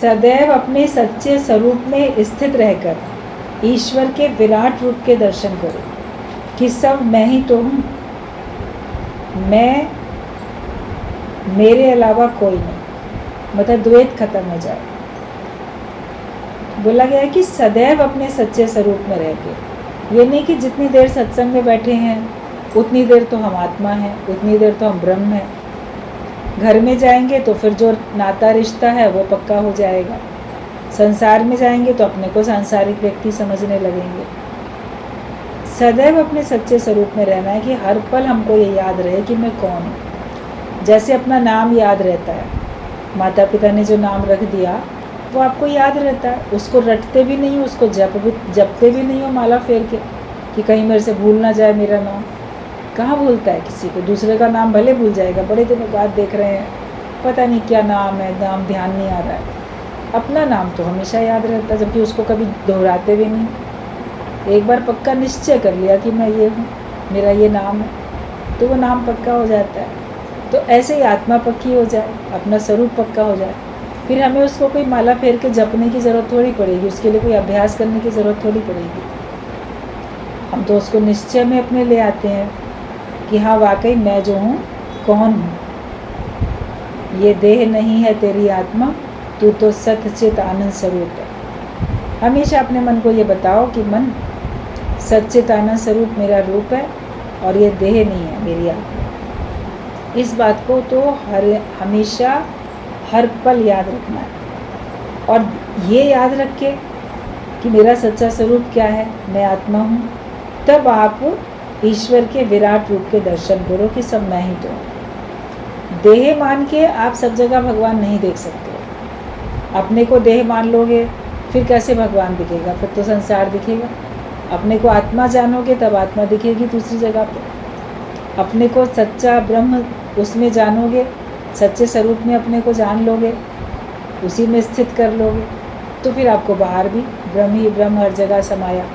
सदैव अपने सच्चे स्वरूप में स्थित रहकर ईश्वर के विराट रूप के दर्शन करो कि सब मैं ही तो हूँ, मैं, मेरे अलावा कोई नहीं, मतलब द्वैत खत्म हो जाए। बोला गया है कि सदैव अपने सच्चे स्वरूप में रह के, ये नहीं कि जितनी देर सत्संग में बैठे हैं उतनी देर तो हम आत्मा हैं, उतनी देर तो हम ब्रह्म हैं। घर में जाएंगे तो फिर जो नाता रिश्ता है वो पक्का हो जाएगा। संसार में जाएंगे तो अपने को सांसारिक व्यक्ति समझने लगेंगे। सदैव अपने सच्चे स्वरूप में रहना है कि हर पल हमको ये याद रहे कि मैं कौन हूँ। जैसे अपना नाम याद रहता है, माता पिता ने जो नाम रख दिया वो आपको याद रहता है, उसको रटते भी नहीं हो, उसको जपते भी नहीं हो माला फेर के कि कहीं मेरे से भूल ना जाए मेरा नाम। कहाँ भूलता है किसी को, दूसरे का नाम भले भूल जाएगा, बड़े दिनों बाद देख रहे हैं पता नहीं क्या नाम है, नाम ध्यान नहीं आ रहा है। अपना नाम तो हमेशा याद रहता है, जबकि उसको कभी दोहराते भी नहीं। एक बार पक्का निश्चय कर लिया कि मैं ये हूँ, मेरा ये नाम है, तो वो नाम पक्का हो जाता है। तो ऐसे ही आत्मा पक्की हो जाए, अपना स्वरूप पक्का हो जाए, फिर हमें उसको कोई माला फेर के जपने की ज़रूरत थोड़ी पड़ेगी, उसके लिए कोई अभ्यास करने की ज़रूरत थोड़ी पड़ेगी। हम तो उसको निश्चय में अपने ले आते हैं कि हाँ वाकई मैं जो हूँ कौन हूँ, ये देह नहीं है तेरी आत्मा, तू तो सत चित आनंद स्वरूप है। हमेशा अपने मन को ये बताओ कि मन सच्चित आनंद स्वरूप मेरा रूप है और ये देह नहीं है मेरी आत्मा। इस बात को तो हमेशा हर पल याद रखना है। और ये याद रख के कि मेरा सच्चा स्वरूप क्या है, मैं आत्मा हूँ, तब आप ईश्वर के विराट रूप के दर्शन करो कि सब मैं ही तो हूँ। देह मान के आप सब जगह भगवान नहीं देख सकते। अपने को देह मान लोगे फिर कैसे भगवान दिखेगा, फिर तो संसार दिखेगा। अपने को आत्मा जानोगे तब आत्मा दिखेगी दूसरी जगह पे। अपने को सच्चा ब्रह्म उसमें जानोगे, सच्चे स्वरूप में अपने को जान लोगे, उसी में स्थित कर लोगे, तो फिर आपको बाहर भी ब्रह्म ही ब्रह्म हर जगह समाया,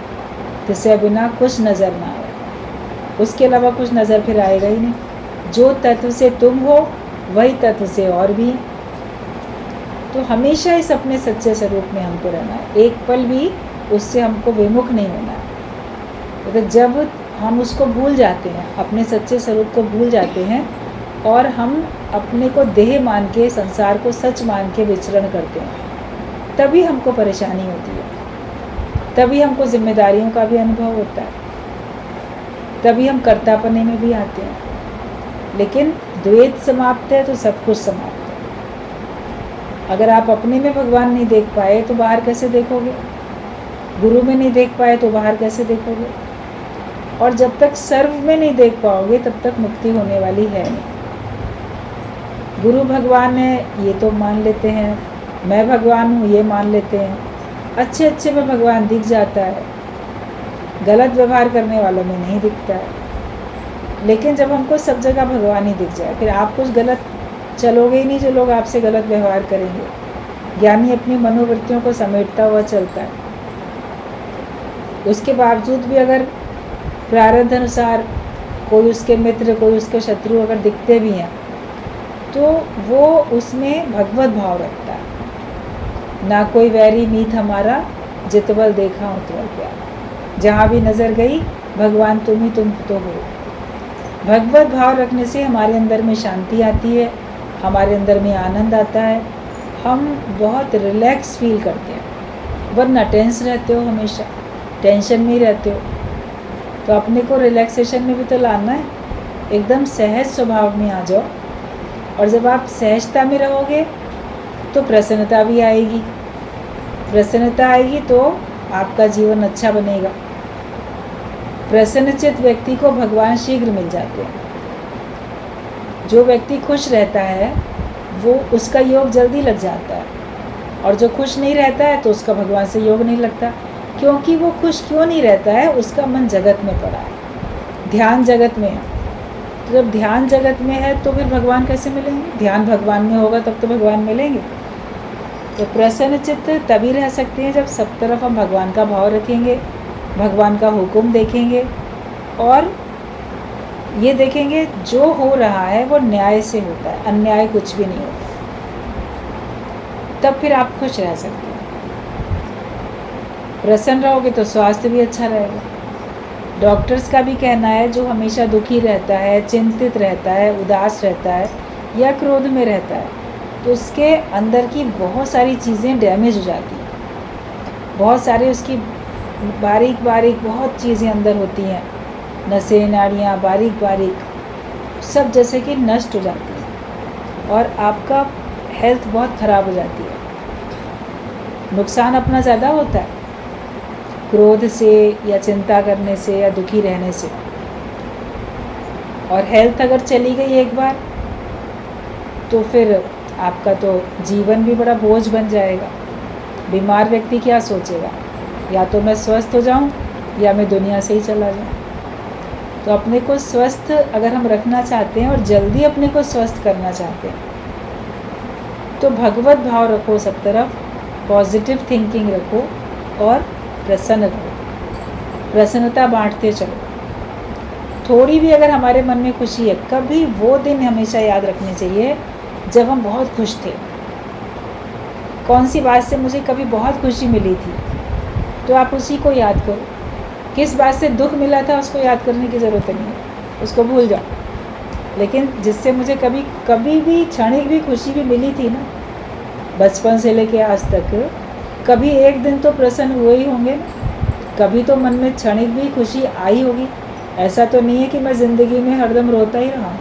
जिससे बिना कुछ नज़र ना आए। उसके अलावा कुछ नज़र फिर आएगा ही नहीं। जो तत्व से तुम हो वही तत्व से और भी। तो हमेशा इस अपने सच्चे स्वरूप में हमको रहना है, एक पल भी उससे हमको विमुख नहीं होना है। तो जब हम उसको भूल जाते हैं, अपने सच्चे स्वरूप को भूल जाते हैं और हम अपने को देह मान के, संसार को सच मान के विचरण करते हैं, तभी हमको परेशानी होती है, तभी हमको जिम्मेदारियों का भी अनुभव होता है, तभी हम कर्तापने में भी आते हैं। लेकिन द्वैत समाप्त है तो सब कुछ समाप्त है। अगर आप अपने में भगवान नहीं देख पाए तो बाहर कैसे देखोगे, गुरु में नहीं देख पाए तो बाहर कैसे देखोगे। और जब तक सर्व में नहीं देख पाओगे तब तक मुक्ति होने वाली है नहीं। गुरु भगवान है ये तो मान लेते हैं, मैं भगवान हूँ ये मान लेते हैं, अच्छे अच्छे में भगवान दिख जाता है, गलत व्यवहार करने वालों में नहीं दिखता है। लेकिन जब हमको सब जगह भगवान ही दिख जाए, फिर आप कुछ गलत चलोगे ही नहीं जो लोग आपसे गलत व्यवहार करेंगे। ज्ञानी अपनी मनोवृत्तियों को समेटता हुआ चलता है। उसके बावजूद भी अगर प्रारब्ध अनुसार कोई उसके मित्र, कोई उसके शत्रु अगर दिखते भी हैं तो वो उसमें भगवत भाव रखता है। ना कोई वैरी मीत हमारा, जितवल देखा उतवल प्यार। जहाँ भी नज़र गई भगवान तुम ही तुम तो हो। भगवत भाव रखने से हमारे अंदर में शांति आती है, हमारे अंदर में आनंद आता है, हम बहुत रिलैक्स फील करते हैं। वरना टेंस रहते हो, हमेशा टेंशन में ही रहते हो। तो अपने को रिलैक्सेशन में भी तो लाना है, एकदम सहज स्वभाव में आ जाओ। और जब आप सहजता में रहोगे तो प्रसन्नता भी आएगी, प्रसन्नता आएगी तो आपका जीवन अच्छा बनेगा। प्रसन्नचित व्यक्ति को भगवान शीघ्र मिल जाते हैं। जो व्यक्ति खुश रहता है वो उसका योग जल्दी लग जाता है, और जो खुश नहीं रहता है तो उसका भगवान से योग नहीं लगता। क्योंकि वो खुश क्यों नहीं रहता है, उसका मन जगत में पड़ा है, ध्यान जगत में है। तो जब ध्यान जगत में है तो फिर भगवान कैसे मिलेंगे? ध्यान भगवान में होगा तब तो भगवान मिलेंगे। तो प्रसन्न चित्त तभी रह सकते हैं जब सब तरफ हम भगवान का भाव रखेंगे, भगवान का हुक्म देखेंगे और ये देखेंगे जो हो रहा है वो न्याय से होता है, अन्याय कुछ भी नहीं होता। तब फिर आप खुश रह सकते हैं। प्रसन्न रहोगे तो स्वास्थ्य भी अच्छा रहेगा। डॉक्टर्स का भी कहना है जो हमेशा दुखी रहता है, चिंतित रहता है, उदास रहता है या क्रोध में रहता है, तो उसके अंदर की बहुत सारी चीज़ें डैमेज हो जाती हैं। बहुत सारे उसकी बारीक बारीक बहुत चीज़ें अंदर होती हैं, नसें, नाड़ियाँ, बारीक बारीक सब जैसे कि नष्ट हो जाती हैं और आपका हेल्थ बहुत ख़राब हो जाती है। नुकसान अपना ज़्यादा होता है क्रोध से या चिंता करने से या दुखी रहने से। और हेल्थ अगर चली गई एक बार तो फिर आपका तो जीवन भी बड़ा बोझ बन जाएगा। बीमार व्यक्ति क्या सोचेगा, या तो मैं स्वस्थ हो जाऊं या मैं दुनिया से ही चला जाऊं। तो अपने को स्वस्थ अगर हम रखना चाहते हैं और जल्दी अपने को स्वस्थ करना चाहते हैं तो भगवत भाव रखो सब तरफ, पॉजिटिव थिंकिंग रखो और प्रसन्न रहो। प्रसन्नता बांटते चलो। थोड़ी भी अगर हमारे मन में खुशी है, कभी वो दिन हमेशा याद रखने चाहिए जब हम बहुत खुश थे। कौन सी बात से मुझे कभी बहुत खुशी मिली थी, तो आप उसी को याद करो। किस बात से दुख मिला था उसको याद करने की ज़रूरत नहीं है, उसको भूल जाओ। लेकिन जिससे मुझे कभी भी क्षणिक भी खुशी भी मिली थी ना, बचपन से लेके आज तक, कभी एक दिन तो प्रसन्न हुए ही होंगे ना। कभी तो मन में क्षणिक भी खुशी आई होगी। ऐसा तो नहीं है कि मैं ज़िंदगी में हरदम रोता ही रहा।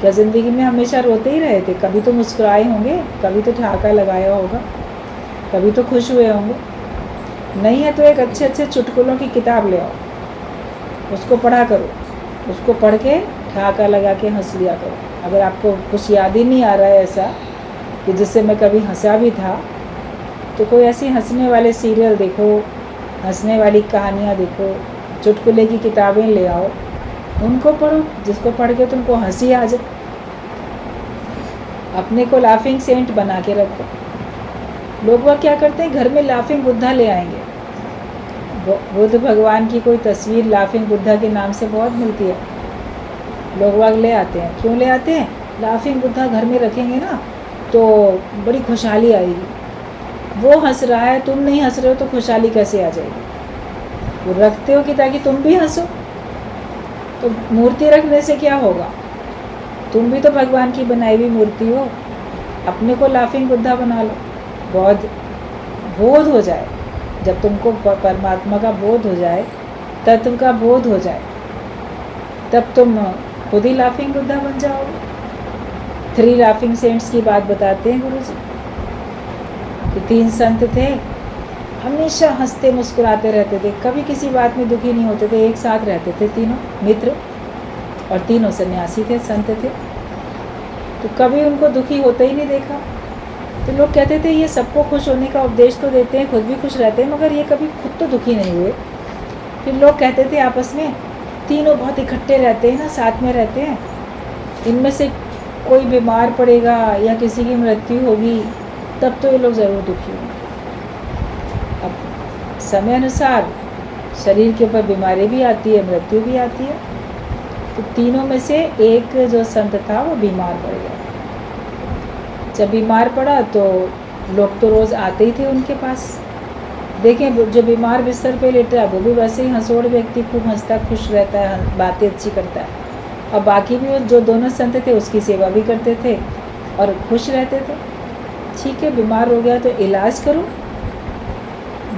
क्या ज़िंदगी में हमेशा रोते ही रहे थे? कभी तो मुस्कुराए होंगे, कभी तो ठहाका लगाया होगा, कभी तो खुश हुए होंगे। नहीं है तो एक अच्छे अच्छे चुटकुलों की किताब ले आओ, उसको पढ़ा करो, उसको पढ़ के ठहाका लगा के हंस लिया करो। अगर आपको कुछ याद ही नहीं आ रहा है ऐसा कि जिससे मैं कभी हंसा भी था, तो कोई ऐसी हंसने वाले सीरियल देखो, हंसने वाली कहानियाँ देखो, चुटकुले की किताबें ले आओ, उनको पढ़ो, जिसको पढ़ के तुमको हंसी आ जाए। अपने को लाफिंग सेंट बना के रखो। लोग वह क्या करते हैं, घर में लाफिंग बुद्धा ले आएंगे। बुद्ध भगवान की कोई तस्वीर लाफिंग बुद्धा के नाम से बहुत मिलती है, लोग वह ले आते हैं। क्यों ले आते हैं? लाफिंग बुद्धा घर में रखेंगे ना तो बड़ी खुशहाली आएगी। वो हंस रहा है, तुम नहीं हंस रहे हो, तो खुशहाली कैसे आ जाएगी? वो रखते हो कि ताकि तुम भी हंसो। तो मूर्ति रखने से क्या होगा? तुम भी तो भगवान की बनाई हुई मूर्ति हो। अपने को लाफिंग बुद्धा बना लो। बोध हो जाए, जब तुमको परमात्मा का बोध हो जाए, तत्व का बोध हो जाए, तब तुम खुद ही लाफिंग बुद्धा बन जाओगे। 3 लाफिंग सेंट्स की बात बताते हैं गुरु जी कि 3 संत थे, हमेशा हंसते मुस्कुराते रहते थे, कभी किसी बात में दुखी नहीं होते थे, एक साथ रहते थे, तीनों मित्र, और तीनों सन्यासी थे, संत थे। तो कभी उनको दुखी होते ही नहीं देखा। तो लोग कहते थे ये सबको खुश होने का उपदेश तो देते हैं, खुद भी खुश रहते हैं, मगर ये कभी खुद तो दुखी नहीं हुए। फिर लोग कहते थे आपस में, तीनों बहुत इकट्ठे रहते हैं ना, साथ में रहते हैं, इनमें से कोई बीमार पड़ेगा या किसी की मृत्यु होगी तब तो ये लोग ज़रूर दुखी होंगे। अब समय अनुसार शरीर के ऊपर बीमारी भी आती है, मृत्यु भी आती है। तो तीनों में से एक जो संत था वो बीमार पड़ गया। जब बीमार पड़ा तो लोग तो रोज़ आते ही थे उनके पास। देखें, जो बीमार बिस्तर पे लेटा है वो भी वैसे ही हंसोड़ व्यक्ति, खूब हंसता खुश रहता है, बातें अच्छी करता है। और बाकी भी जो दोनों संत थे उसकी सेवा भी करते थे और खुश रहते थे। ठीक है, बीमार हो गया तो इलाज करो,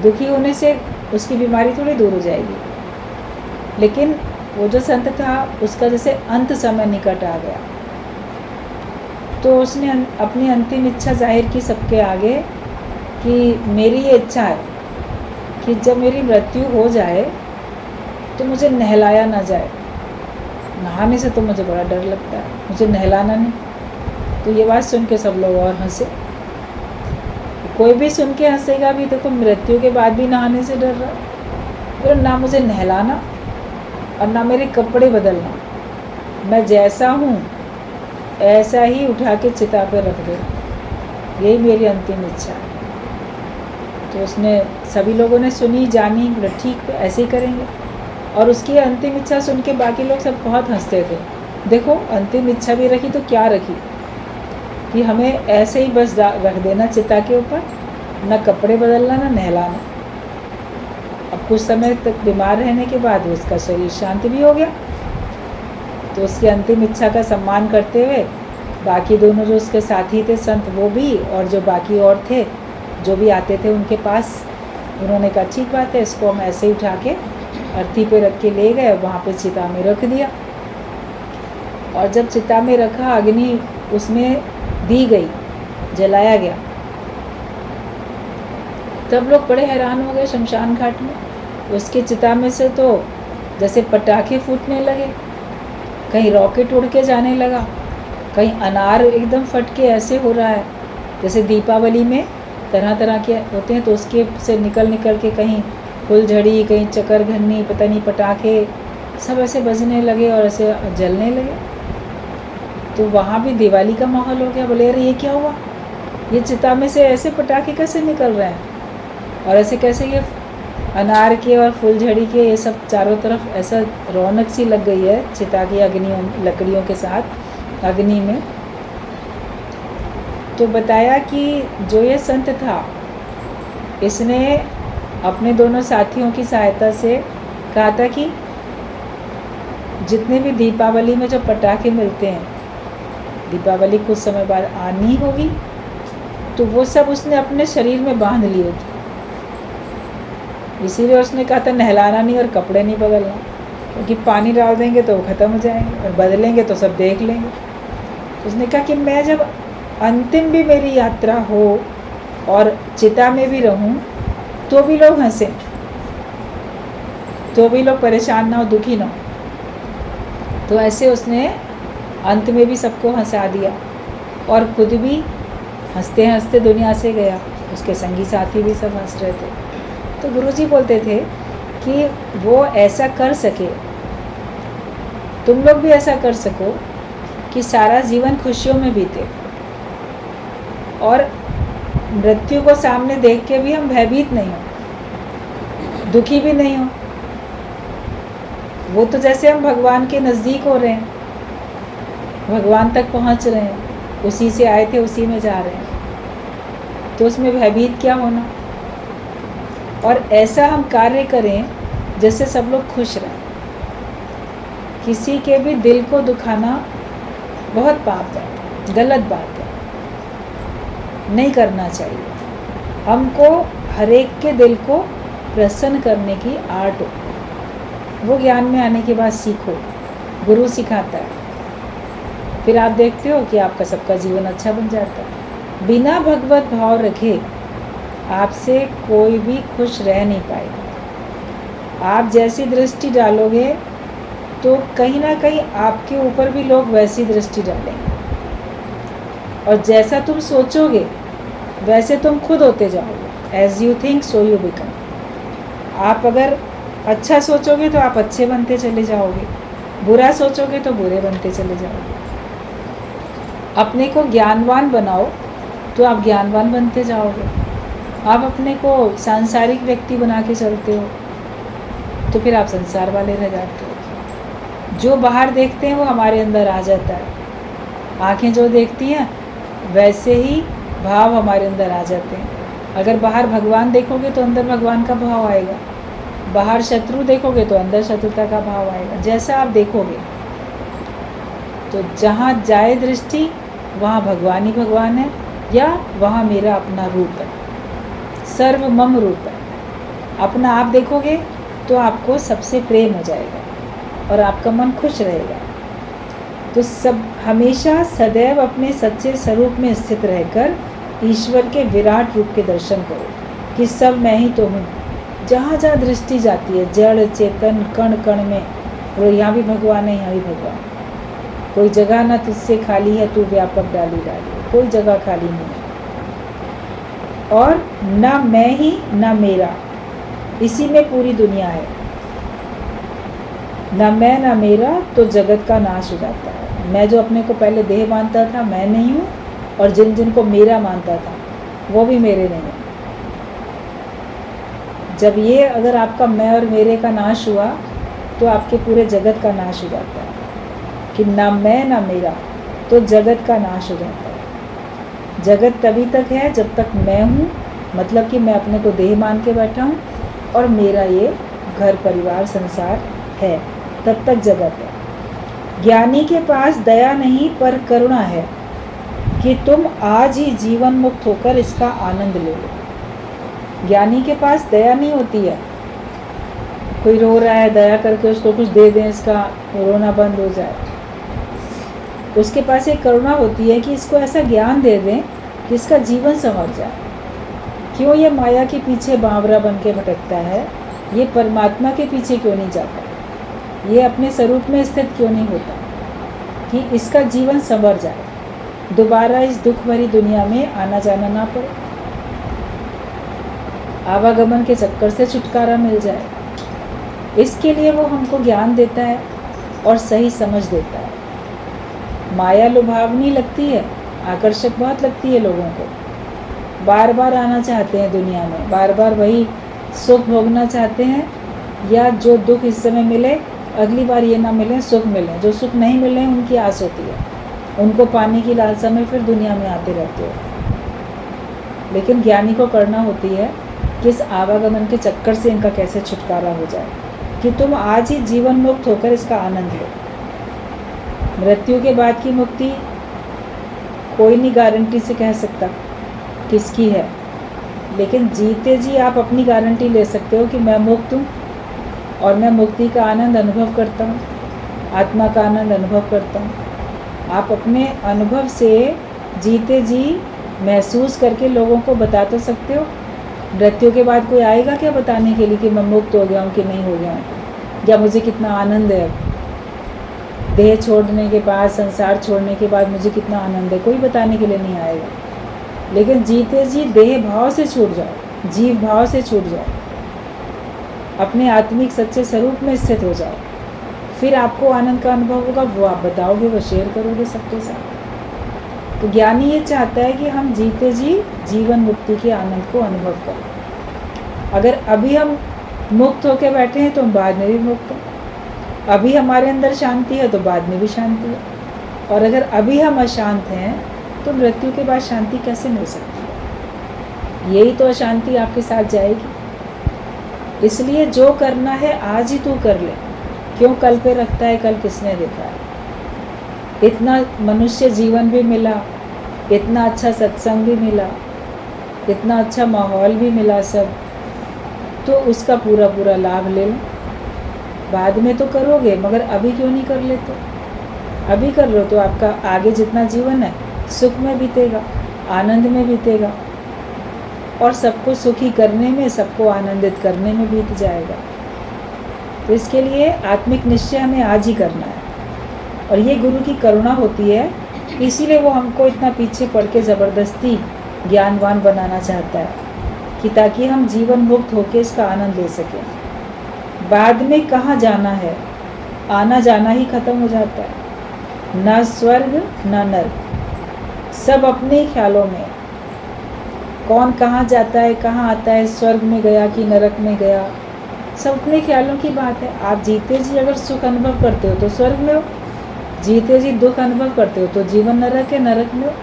दुखी होने से उसकी बीमारी थोड़ी दूर हो जाएगी। लेकिन वो जो संत था उसका जैसे अंत समय निकट आ गया, तो उसने अपनी अंतिम इच्छा जाहिर की सबके आगे कि मेरी ये इच्छा है कि जब मेरी मृत्यु हो जाए तो मुझे नहलाया ना जाए। नहाने से तो मुझे बड़ा डर लगता है, मुझे नहलाना नहीं। तो ये बात सुन के सब लोग और हंसे। कोई भी सुन के हंसेगा भी, देखो मृत्यु के बाद भी नहाने से डर रहा है। तो ना मुझे नहलाना और ना मेरे कपड़े बदलना, मैं जैसा हूँ ऐसा ही उठा के चिता पे रख दे, यही मेरी अंतिम इच्छा है। तो उसने, सभी लोगों ने सुनी जानी, बोले ठीक है ऐसे ही करेंगे। और उसकी अंतिम इच्छा सुन के बाकी लोग सब बहुत हंसते थे। देखो अंतिम इच्छा भी रखी तो क्या रखी, कि हमें ऐसे ही बस रख देना चिता के ऊपर, ना कपड़े बदलना ना नहलाना। अब कुछ समय तक बीमार रहने के बाद उसका शरीर शांत भी हो गया, तो उसकी अंतिम इच्छा का सम्मान करते हुए बाकी दोनों जो उसके साथी थे संत वो भी, और जो बाकी और थे जो भी आते थे उनके पास, उन्होंने कहा ठीक बात है, इसको हम ऐसे ही उठा के अर्थी पे रख के ले गए, वहाँ पे चिता में रख दिया। और जब चिता में रखा, अग्नि उसमें दी गई, जलाया गया, तब लोग बड़े हैरान हो गए शमशान घाट में। उसके चिता में से तो जैसे पटाखे फूटने लगे, कहीं रॉकेट उड़ के जाने लगा, कहीं अनार एकदम फट के ऐसे हो रहा है जैसे दीपावली में तरह तरह के होते हैं, तो उसके से निकल के कहीं फुलझड़ी, कहीं चक्करघन्नी, पता नहीं पटाखे सब ऐसे बजने लगे और ऐसे जलने लगे। तो वहाँ भी दिवाली का माहौल हो गया। बोले अरे ये क्या हुआ, ये चिता में से ऐसे पटाखे कैसे निकल रहे हैं, और ऐसे कैसे ये अनार के और फुलझड़ी के ये सब चारों तरफ ऐसा रौनक सी लग गई है चिता की अग्नियों लकड़ियों के साथ अग्नि में। तो बताया कि जो ये संत था, इसने अपने दोनों साथियों की सहायता से कहा था कि जितने भी दीपावली में जो पटाखे मिलते हैं, दीपावली कुछ समय बाद आनी होगी, तो वो सब उसने अपने शरीर में बांध लिए थे। इसीलिए उसने कहा था नहलाना नहीं और कपड़े नहीं बदलना, क्योंकि पानी डाल देंगे तो वो ख़त्म हो जाएंगे और बदलेंगे तो सब देख लेंगे। तो उसने कहा कि मैं जब अंतिम भी मेरी यात्रा हो और चिता में भी रहूं, तो भी लोग हंसें, तो भी लोग परेशान ना हो, दुखी ना हो। तो ऐसे उसने अंत में भी सबको हंसा दिया और खुद भी हंसते हंसते दुनिया से गया। उसके संगी साथी भी सब हंस रहे थे। तो गुरुजी बोलते थे कि वो ऐसा कर सके, तुम लोग भी ऐसा कर सको कि सारा जीवन खुशियों में बीते और मृत्यु को सामने देख के भी हम भयभीत नहीं हो, दुखी भी नहीं हो। वो तो जैसे हम भगवान के नज़दीक हो रहे हैं, भगवान तक पहुंच रहे हैं, उसी से आए थे उसी में जा रहे हैं, तो उसमें भयभीत क्या होना। और ऐसा हम कार्य करें जैसे सब लोग खुश रहें। किसी के भी दिल को दुखाना बहुत पाप है, गलत बात है, नहीं करना चाहिए। हमको हर एक के दिल को प्रसन्न करने की आर्ट हो, वो ज्ञान में आने के बाद सीखो, गुरु सिखाता है, फिर आप देखते हो कि आपका सबका जीवन अच्छा बन जाता है। बिना भगवत भाव रखे आपसे कोई भी खुश रह नहीं पाएगा। आप जैसी दृष्टि डालोगे तो कहीं ना कहीं आपके ऊपर भी लोग वैसी दृष्टि डालेंगे, और जैसा तुम सोचोगे वैसे तुम खुद होते जाओगे। As you think so you become. आप अगर अच्छा सोचोगे तो आप अच्छे बनते चले जाओगे, बुरा सोचोगे तो बुरे बनते चले जाओगे। अपने को ज्ञानवान बनाओ तो आप ज्ञानवान बनते जाओगे। आप अपने को सांसारिक व्यक्ति बना के चलते हो तो फिर आप संसार वाले रह जाते हो। जो बाहर देखते हैं वो हमारे अंदर आ जाता है। आँखें जो देखती हैं वैसे ही भाव हमारे अंदर आ जाते हैं। अगर बाहर भगवान देखोगे तो अंदर भगवान का भाव आएगा, बाहर शत्रु देखोगे तो अंदर शत्रुता का भाव आएगा। जैसा आप देखोगे, तो जहाँ जाए दृष्टि वहाँ भगवान ही भगवान है, या वहाँ मेरा अपना रूप है, सर्व मम रूप है। अपना आप देखोगे तो आपको सबसे प्रेम हो जाएगा और आपका मन खुश रहेगा। तो सब हमेशा सदैव अपने सच्चे स्वरूप में स्थित रहकर ईश्वर के विराट रूप के दर्शन करो कि सब मैं ही तो हूँ। जहाँ जहाँ दृष्टि जाती है, जड़ चेतन कण कण में, वो यहाँ भी भगवान है, यहाँ भी भगवान। कोई जगह न तुझसे खाली है, तू व्यापक डाली डाली, कोई जगह खाली नहीं है। और ना मैं ही ना मेरा, इसी में पूरी दुनिया है। ना मैं ना मेरा, तो जगत का नाश हो जाता है। मैं जो अपने को पहले देह मानता था, मैं नहीं हूँ, और जिन जिनको मेरा मानता था वो भी मेरे नहीं है। जब ये अगर आपका मैं और मेरे का नाश हुआ तो आपके पूरे जगत का नाश हो जाता है। कि ना मैं ना मेरा, तो जगत का नाश हो जाता है। जगत तभी तक है जब तक मैं हूँ, मतलब कि मैं अपने को देह मान के बैठा हूँ और मेरा ये घर परिवार संसार है, तब तक जगत है। ज्ञानी के पास दया नहीं पर करुणा है कि तुम आज ही जीवन मुक्त होकर इसका आनंद ले लो। ज्ञानी के पास दया नहीं होती है, कोई रो रहा है दया करके उसको कुछ दे दें, इसका रोना बंद हो जाए। उसके पास एक करुणा होती है कि इसको ऐसा ज्ञान दे दें कि इसका जीवन संवर जाए। क्यों ये माया के पीछे बावरा बन के भटकता है, ये परमात्मा के पीछे क्यों नहीं जाता, ये अपने स्वरूप में स्थित क्यों नहीं होता कि इसका जीवन संवर जाए, दोबारा इस दुख भरी दुनिया में आना जाना ना पड़े, आवागमन के चक्कर से छुटकारा मिल जाए। इसके लिए वो हमको ज्ञान देता है और सही समझ देता है। माया लुभावनी लगती है, आकर्षक बहुत लगती है लोगों को, बार बार आना चाहते हैं दुनिया में, बार बार वही सुख भोगना चाहते हैं, या जो दुख इस समय मिले अगली बार ये ना मिले, सुख मिले। जो सुख नहीं मिले उनकी आस होती है, उनको पाने की लालसा में फिर दुनिया में आते रहते हो। लेकिन ज्ञानी को करना होती है कि इस आवागमन के चक्कर से इनका कैसे छुटकारा हो जाए, कि तुम आज ही जीवन मुक्त होकर इसका आनंद लो। मृत्यु के बाद की मुक्ति कोई नहीं गारंटी से कह सकता किसकी है, लेकिन जीते जी आप अपनी गारंटी ले सकते हो कि मैं मुक्त हूँ और मैं मुक्ति का आनंद अनुभव करता हूँ, आत्मा का आनंद अनुभव करता हूँ। आप अपने अनुभव से जीते जी महसूस करके लोगों को बता तो सकते हो। मृत्यु के बाद कोई आएगा क्या बताने के लिए कि मैं मुक्त हो गया हूँ कि नहीं हो गया हूँ, या मुझे कितना आनंद है अब देह छोड़ने के बाद, संसार छोड़ने के बाद मुझे कितना आनंद है, कोई बताने के लिए नहीं आएगा। लेकिन जीते जी देह भाव से छूट जाओ, जीव भाव से छूट जाओ, अपने आत्मिक सच्चे स्वरूप में स्थित हो जाओ, फिर आपको आनंद का अनुभव होगा, वो आप बताओगे, वो शेयर करोगे सबके साथ। तो ज्ञानी ये चाहता है कि हम जीते जी जीवन मुक्ति के आनंद को अनुभव करें। अगर अभी हम मुक्त होकर बैठे हैं तो हम बाद में भी मुक्त हैं, अभी हमारे अंदर शांति है तो बाद में भी शांति है, और अगर अभी हम अशांत हैं तो मृत्यु के बाद शांति कैसे मिल सकती है? यही तो अशांति आपके साथ जाएगी। इसलिए जो करना है आज ही तू कर ले, क्यों कल पे रखता है, कल किसने देखा है। इतना मनुष्य जीवन भी मिला, इतना अच्छा सत्संग भी मिला, इतना अच्छा माहौल भी मिला सब, तो उसका पूरा पूरा लाभ ले लो। बाद में तो करोगे, मगर अभी क्यों नहीं कर लेते? अभी कर लो तो आपका आगे जितना जीवन है सुख में बीतेगा, आनंद में बीतेगा, और सबको सुखी करने में, सबको आनंदित करने में बीत जाएगा। तो इसके लिए आत्मिक निश्चय हमें आज ही करना है, और ये गुरु की करुणा होती है, इसीलिए वो हमको इतना पीछे पड़ के ज़बरदस्ती ज्ञानवान बनाना चाहता है कि ताकि हम जीवन मुक्त होकर इसका आनंद ले सकें। बाद में कहाँ जाना है, आना जाना ही खत्म हो जाता है, ना स्वर्ग ना नर्क, सब अपने ख्यालों में। कौन कहाँ जाता है, कहाँ आता है, स्वर्ग में गया कि नरक में गया, सब अपने ख्यालों की बात है। आप जीते जी अगर सुख अनुभव करते हो तो स्वर्ग में हो, जीते जी दुख अनुभव करते हो तो जीवन नरक है, नरक में हो।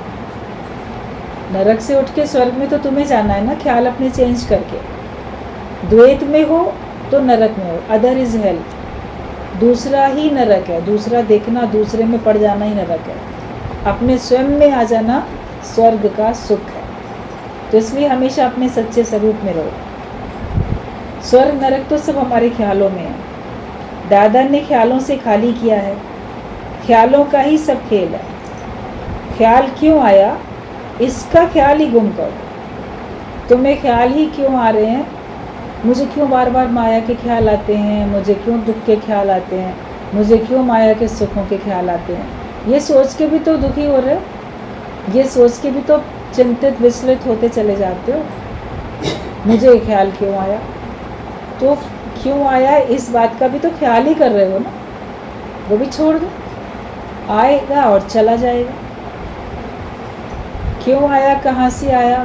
नरक से उठ के स्वर्ग में तो तुम्हें जाना है ना, ख्याल अपने चेंज करके। द्वैत में हो तो नरक में हो, अदर इज हेल, दूसरा ही नरक है, दूसरा देखना, दूसरे में पड़ जाना ही नरक है। अपने स्वयं में आ जाना स्वर्ग का सुख है। तो इसलिए हमेशा अपने सच्चे स्वरूप में रहो। स्वर्ग नरक तो सब हमारे ख्यालों में है, दादा ने ख्यालों से खाली किया है, ख्यालों का ही सब खेल है। ख्याल क्यों आया, इसका ख्याल ही गुम करो। तुम्हें ख्याल ही क्यों आ रहे हैं, मुझे क्यों बार बार माया के ख्याल आते हैं, मुझे क्यों दुख के ख्याल आते हैं, मुझे क्यों माया के सुखों के ख्याल आते हैं, ये सोच के भी तो दुखी हो रहे हो, ये सोच के भी तो चिंतित विचलित होते चले जाते हो। मुझे ख्याल क्यों आया, तो क्यों आया इस बात का भी तो ख्याल ही कर रहे हो ना, वो भी छोड़ दो, आएगा और चला जाएगा। क्यों आया, कहाँ से आया,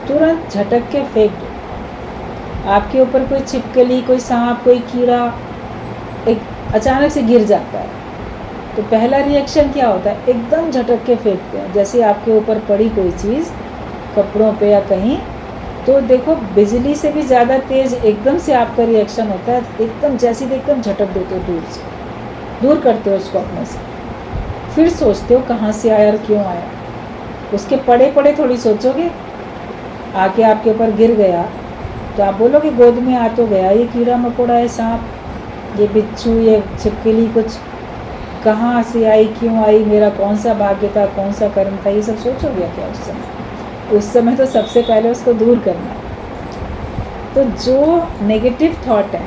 तुरंत झटक के फेंक दो। आपके ऊपर कोई छिपकली, कोई सांप, कोई कीड़ा एक अचानक से गिर जाता है तो पहला रिएक्शन क्या होता है, एकदम झटक के फेंकते हैं, जैसे आपके ऊपर पड़ी कोई चीज़ कपड़ों पे या कहीं, तो देखो बिजली से भी ज़्यादा तेज़ एकदम से आपका रिएक्शन होता है, एकदम जैसे एकदम झटक देते हो, दूर से दूर करते हो उसको अपने से, फिर सोचते हो कहाँ से आया और क्यों आया। उसके पड़े पड़े थोड़ी सोचोगे, आके आपके ऊपर गिर गया तो आप बोलोगे गोद में आ तो गया, ये कीड़ा मकोड़ा है, सांप, ये बिच्छू, ये छिपकली, कुछ कहाँ से आई, क्यों आई, मेरा कौन सा भाग्य था, कौन सा कर्म था, ये सब सोचोगे क्या उस समय? उस समय तो सबसे पहले उसको दूर करना है। तो जो नेगेटिव थॉट है,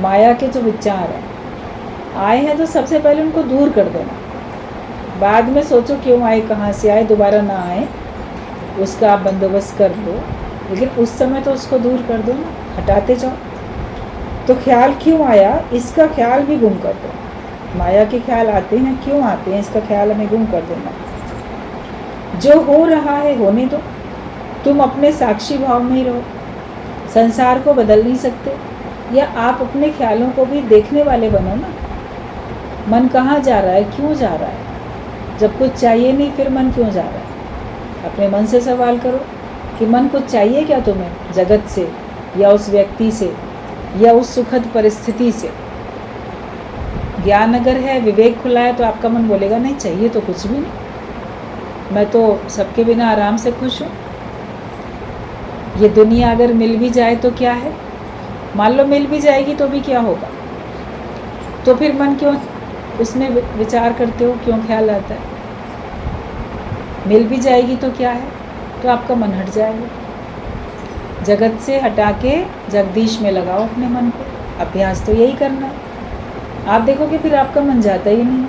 माया के जो विचार हैं आए हैं, तो सबसे पहले उनको दूर कर देना। बाद में सोचो क्यों आए, कहाँ से आए, दोबारा ना आए, उसका आप बंदोबस्त कर लो, लेकिन उस समय तो उसको दूर कर दो ना, हटाते जाओ। तो ख्याल क्यों आया, इसका ख्याल भी गुम कर दो। माया के ख्याल आते हैं, क्यों आते हैं, इसका ख्याल हमें गुम कर देना। जो हो रहा है होने दो, तुम अपने साक्षी भाव में ही रहो। संसार को बदल नहीं सकते, या आप अपने ख्यालों को भी देखने वाले बनो ना। मन कहाँ जा रहा है, क्यों जा रहा है, जब कुछ चाहिए नहीं फिर मन क्यों जा रहा है? अपने मन से सवाल करो कि मन कुछ चाहिए क्या तुम्हें, जगत से या उस व्यक्ति से या उस सुखद परिस्थिति से। ज्ञान अगर है, विवेक खुला है, तो आपका मन बोलेगा नहीं चाहिए तो कुछ भी नहीं, मैं तो सबके बिना आराम से खुश हूँ। ये दुनिया अगर मिल भी जाए तो क्या है, मान लो मिल भी जाएगी तो भी क्या होगा, तो फिर मन क्यों उसमें विचार करते हो, क्यों ख्याल आता है? मिल भी जाएगी तो क्या है, तो आपका मन हट जाएगा। जगत से हटा के जगदीश में लगाओ अपने मन को, अभ्यास तो यही करना है। आप देखोगे फिर आपका मन जाता ही नहीं।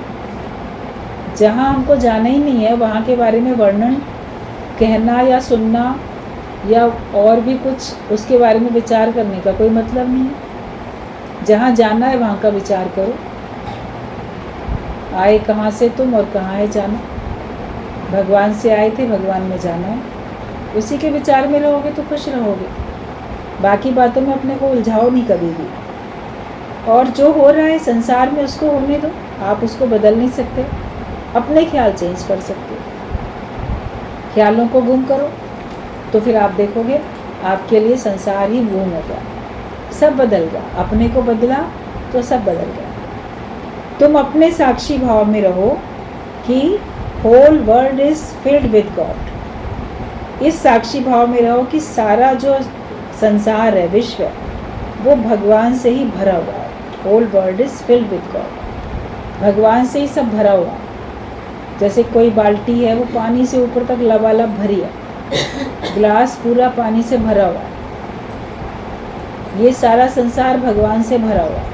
जहाँ हमको जाना ही नहीं है वहाँ के बारे में वर्णन कहना या सुनना या और भी कुछ उसके बारे में विचार करने का कोई मतलब नहीं है। जहाँ जाना है वहाँ का विचार करो। आए कहाँ से तुम और कहाँ है जाना? भगवान से आए थे, भगवान में जाना है, उसी के विचार में रहोगे तो खुश रहोगे। बाकी बातों में अपने को उलझाओ नहीं कभी भी। और जो हो रहा है संसार में उसको होने दो, आप उसको बदल नहीं सकते, अपने ख्याल चेंज कर सकते। ख्यालों को गुम करो तो फिर आप देखोगे आपके लिए संसार ही गुम हो गया, सब बदल गया। अपने को बदला तो सब बदल गया। तुम अपने साक्षी भाव में रहो कि whole world is filled with God. इस साक्षी भाव में रहो कि सारा जो संसार है, विश्व है, वो भगवान से ही भरा हुआ है। Whole world is filled with God, भगवान से ही सब भरा हुआ है। जैसे कोई बाल्टी है, वो पानी से ऊपर तक लबालब भरी है, ग्लास पूरा पानी से भरा हुआ है। ये सारा संसार भगवान से भरा हुआ है,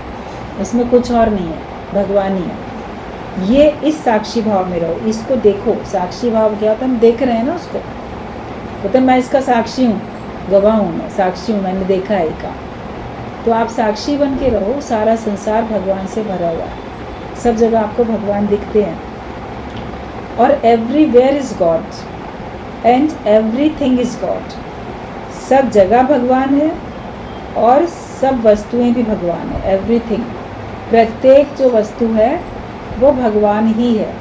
इसमें कुछ और नहीं है, भगवान ही है। ये इस साक्षी भाव में रहो, इसको देखो। साक्षी भाव क्या होता है, हम देख रहे हैं ना उसको, कहते मैं इसका साक्षी हूँ, गवाह हूँ, मैं साक्षी हूँ, मैंने देखा है का। तो आप साक्षी बन के रहो। सारा संसार भगवान से भरा हुआ है, सब जगह आपको भगवान दिखते हैं। और everywhere is God and everything is God. सब जगह भगवान है और सब वस्तुएं भी भगवान है। एवरीथिंग, प्रत्येक जो वस्तु है वो भगवान ही है।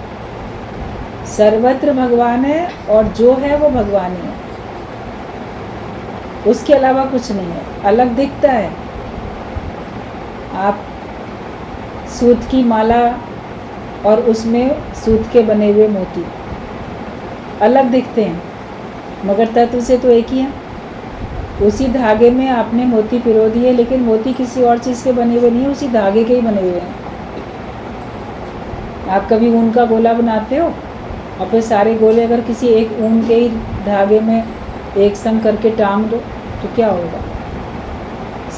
सर्वत्र भगवान है और जो है वो भगवान ही है, उसके अलावा कुछ नहीं है। अलग दिखता है, आप सूत की माला और उसमें सूत के बने हुए मोती अलग दिखते हैं, मगर तत्व से तो एक ही है। उसी धागे में आपने मोती पिरो दिए, लेकिन मोती किसी और चीज़ के बने हुए नहीं है, उसी धागे के ही बने हुए हैं। आप कभी ऊन का गोला बनाते हो और फिर सारे गोले अगर किसी एक ऊन के ही धागे में एक संग करके टांग दो तो क्या होगा?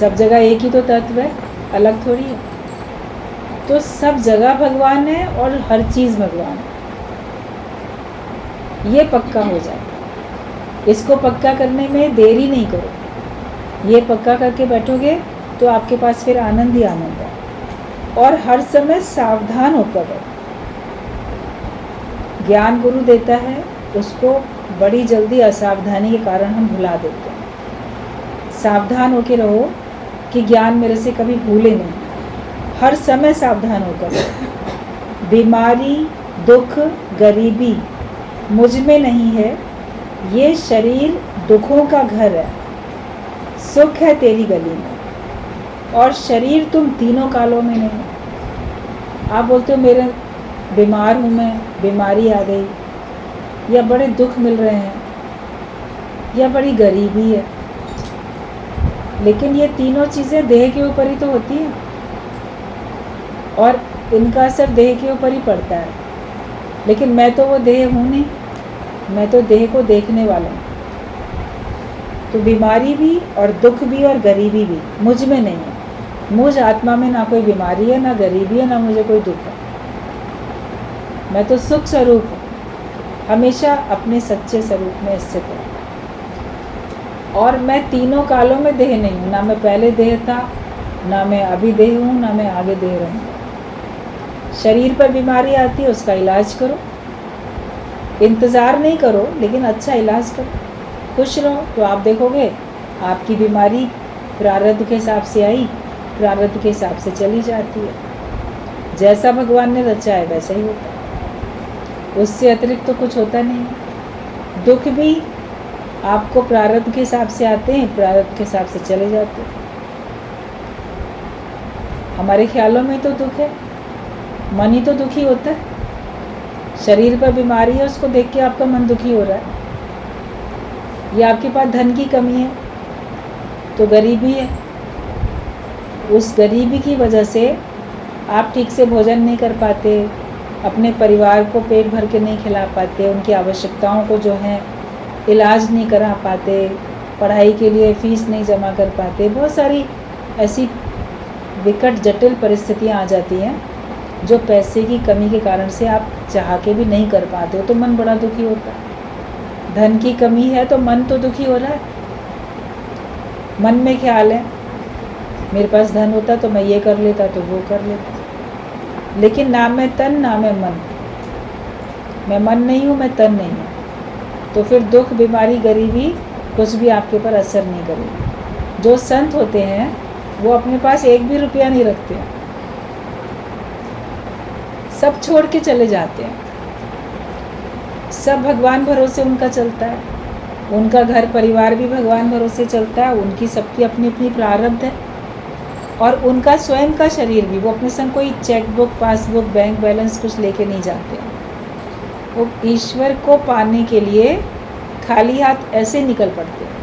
सब जगह एक ही तो तत्व है, अलग थोड़ी है। तो सब जगह भगवान है और हर चीज़ भगवान है। ये पक्का हो जाए। इसको पक्का करने में देरी नहीं करो। ये पक्का करके बैठोगे तो आपके पास फिर आनंद ही आनंद है। और हर समय सावधान होकर रहो। ज्ञान गुरु देता है, उसको बड़ी जल्दी असावधानी के कारण हम भुला देते हैं। सावधान होकर रहो कि ज्ञान मेरे से कभी भूले नहीं। हर समय सावधान होकर रहो। बीमारी, दुख, गरीबी मुझ में नहीं है, ये शरीर दुखों का घर है, सुख है तेरी गली में। और शरीर तुम तीनों कालों में नहीं। आप बोलते हो मेरे बीमार हूँ मैं, बीमारी आ गई, या बड़े दुख मिल रहे हैं, या बड़ी गरीबी है, लेकिन ये तीनों चीज़ें देह के ऊपर ही तो होती हैं और इनका असर देह के ऊपर ही पड़ता है। लेकिन मैं तो वो देह हूँ नहीं, मैं तो देह को देखने वाला हूँ। तो बीमारी भी और दुख भी और गरीबी भी मुझ में नहीं है। मुझ आत्मा में ना कोई बीमारी है, ना गरीबी है, ना मुझे कोई दुख है। मैं तो सुख स्वरूप हूँ, हमेशा अपने सच्चे स्वरूप में स्थित हूँ। और मैं तीनों कालों में देह नहीं हूँ, ना मैं पहले देह था, ना मैं अभी देह हूँ, ना मैं आगे देह रहूँगा। शरीर पर बीमारी आती है, उसका इलाज करो, इंतज़ार नहीं करो, लेकिन अच्छा इलाज करो, खुश रहो, तो आप देखोगे आपकी बीमारी प्रारब्ध के हिसाब से आई, प्रारब्ध के हिसाब से चली जाती है। जैसा भगवान ने रचा है वैसा ही होता है, उससे अतिरिक्त तो कुछ होता नहीं है। दुख भी आपको प्रारब्ध के हिसाब से आते हैं, प्रारब्ध के हिसाब से चले जाते हैं। हमारे ख्यालों में तो दुख है, मन ही तो दुखी होता है। शरीर पर बीमारी है, उसको देख के आपका मन दुखी हो रहा है, या आपके पास धन की कमी है तो गरीबी है, उस गरीबी की वजह से आप ठीक से भोजन नहीं कर पाते, अपने परिवार को पेट भर के नहीं खिला पाते, उनकी आवश्यकताओं को जो है इलाज नहीं करा पाते, पढ़ाई के लिए फ़ीस नहीं जमा कर पाते। बहुत सारी ऐसी विकट जटिल परिस्थितियाँ आ जाती हैं जो पैसे की कमी के कारण से आप चाह के भी नहीं कर पाते हो, तो मन बड़ा दुखी होता है। धन की कमी है तो मन तो दुखी हो रहा है। मन में ख्याल है मेरे पास धन होता तो मैं ये कर लेता, तो वो कर लेता, लेकिन ना मैं तन ना मैं मन, मैं मन नहीं हूँ, मैं तन नहीं हूँ। तो फिर दुख, बीमारी, गरीबी कुछ भी आपके ऊपर असर नहीं करेगी। जो संत होते हैं वो अपने पास एक भी रुपया नहीं रखते हैं, सब छोड़ के चले जाते हैं, सब भगवान भरोसे उनका चलता है, उनका घर परिवार भी भगवान भरोसे चलता है, उनकी सबकी अपनी अपनी प्रारब्ध है, और उनका स्वयं का शरीर भी, वो अपने संग कोई चेकबुक, पासबुक, बैंक बैलेंस कुछ लेके नहीं जाते हैं। वो ईश्वर को पाने के लिए खाली हाथ ऐसे निकल पड़ते हैं।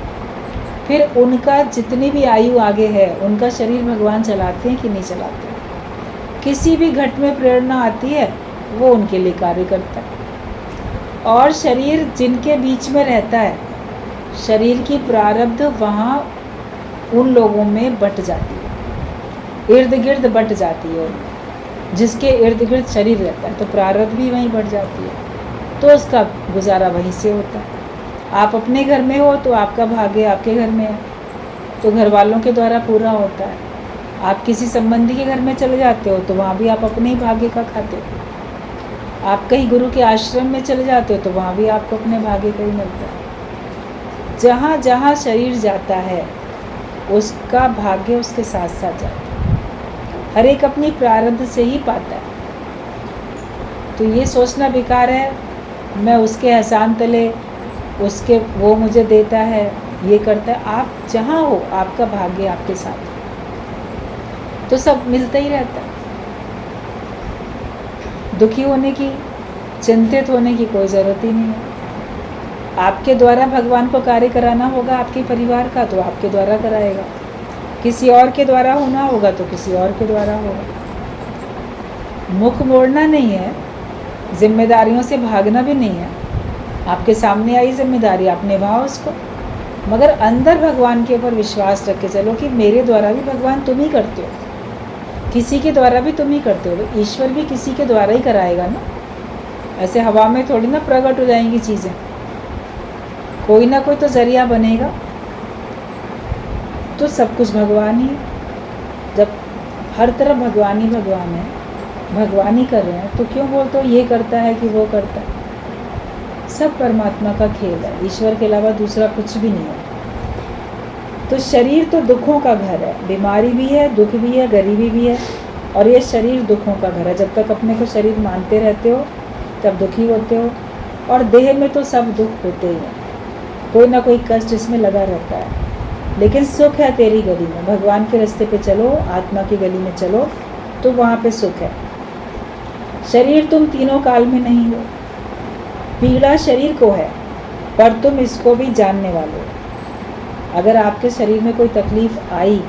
फिर उनका जितनी भी आयु आगे है, उनका शरीर भगवान चलाते हैं कि नहीं चलाते हैं। किसी भी घट में प्रेरणा आती है वो उनके लिए कार्य करता है। और शरीर जिनके बीच में रहता है, शरीर की प्रारब्ध वहाँ उन लोगों में बट जाती है, इर्द गिर्द बट जाती है। जिसके इर्द गिर्द शरीर रहता है तो प्रारब्ध भी वहीं बढ़ जाती है, तो उसका गुजारा वहीं से होता है। आप अपने घर में हो तो आपका भाग्य आपके घर में है, तो घर वालों के द्वारा पूरा होता है। आप किसी संबंधी के घर में चले जाते हो तो वहाँ भी आप अपने ही भाग्य का खाते हो। आप कहीं गुरु के आश्रम में चले जाते हो तो वहाँ भी आपको अपने भाग्य का ही मिलता है। जहाँ जहाँ शरीर जाता है उसका भाग्य उसके साथ साथ जाता है। हर एक अपनी प्रारब्ध से ही पाता है। तो ये सोचना बेकार है मैं उसके एहसान तले, उसके वो मुझे देता है, ये करता है। आप जहाँ हो आपका भाग्य आपके साथ है, तो सब मिलता ही रहता है। दुखी होने की, चिंतित होने की कोई ज़रूरत ही नहीं है। आपके द्वारा भगवान को कार्य कराना होगा आपके परिवार का, तो आपके द्वारा कराएगा। किसी और के द्वारा होना होगा तो किसी और के द्वारा होगा। मुख मोड़ना नहीं है, जिम्मेदारियों से भागना भी नहीं है। आपके सामने आई जिम्मेदारी, आप निभाओ उसको, मगर अंदर भगवान के ऊपर विश्वास रख के चलो कि मेरे द्वारा भी भगवान तुम ही करते हो, किसी के द्वारा भी तुम ही करते हो। ईश्वर भी किसी के द्वारा ही कराएगा ना, ऐसे हवा में थोड़ी ना प्रकट हो जाएंगी चीज़ें, कोई ना कोई तो जरिया बनेगा। तो सब कुछ भगवान ही है। जब हर तरफ भगवान ही भगवान है, भगवान ही कर रहे हैं, तो क्यों बोलते हो ये करता है कि वो करता है। सब परमात्मा का खेल है, ईश्वर के अलावा दूसरा कुछ भी नहीं है। तो शरीर तो दुखों का घर है, बीमारी भी है, दुख भी है, गरीबी भी है, और ये शरीर दुखों का घर है। जब तक अपने को शरीर मानते रहते हो तब दुखी होते हो, और देह में तो सब दुख होते ही हैं, कोई ना कोई कष्ट इसमें लगा रहता है। लेकिन सुख है तेरी गली में, भगवान के रास्ते पे चलो, आत्मा की गली में चलो तो वहाँ पे सुख है। शरीर तुम तीनों काल में नहीं हो, पीड़ा शरीर को है पर तुम इसको भी जानने वाले हो। अगर आपके शरीर में कोई तकलीफ आई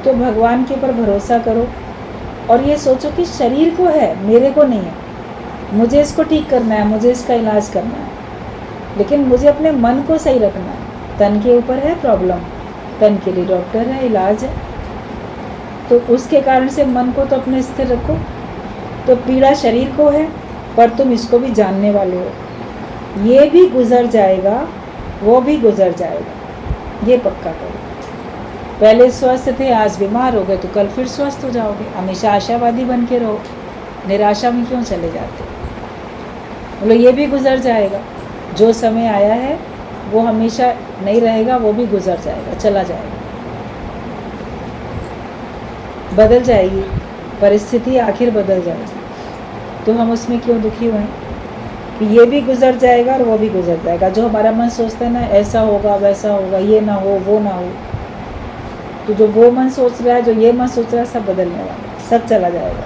तो भगवान के ऊपर भरोसा करो और ये सोचो कि शरीर को है, मेरे को नहीं है, मुझे इसको ठीक करना है, मुझे इसका इलाज करना है, लेकिन मुझे अपने मन को सही रखना है। तन के ऊपर है प्रॉब्लम, तन के लिए डॉक्टर है, इलाज है, तो उसके कारण से मन को तो अपने स्थिर रखो। तो पीड़ा शरीर को है पर तुम इसको भी जानने वाले हो। ये भी गुजर जाएगा, वो भी गुजर जाएगा, ये पक्का करो। पहले स्वस्थ थे, आज बीमार हो गए तो कल फिर स्वस्थ हो जाओगे। हमेशा आशावादी बन के रहो, निराशा में क्यों चले जाते हो? बोलो ये भी गुजर जाएगा, जो समय आया है वो हमेशा नहीं रहेगा, वो भी गुजर जाएगा, चला जाएगा, बदल जाएगी परिस्थिति, आखिर बदल जाएगी। तो हम उसमें क्यों दुखी हुए कि ये भी गुजर जाएगा और वो भी गुजर जाएगा। जो हमारा मन सोचता है ना, ऐसा होगा वैसा होगा, ये ना हो वो ना हो, तो जो वो मन सोच रहा है, जो ये मन सोच रहा है, सब बदलने वाला, सब चला जाएगा।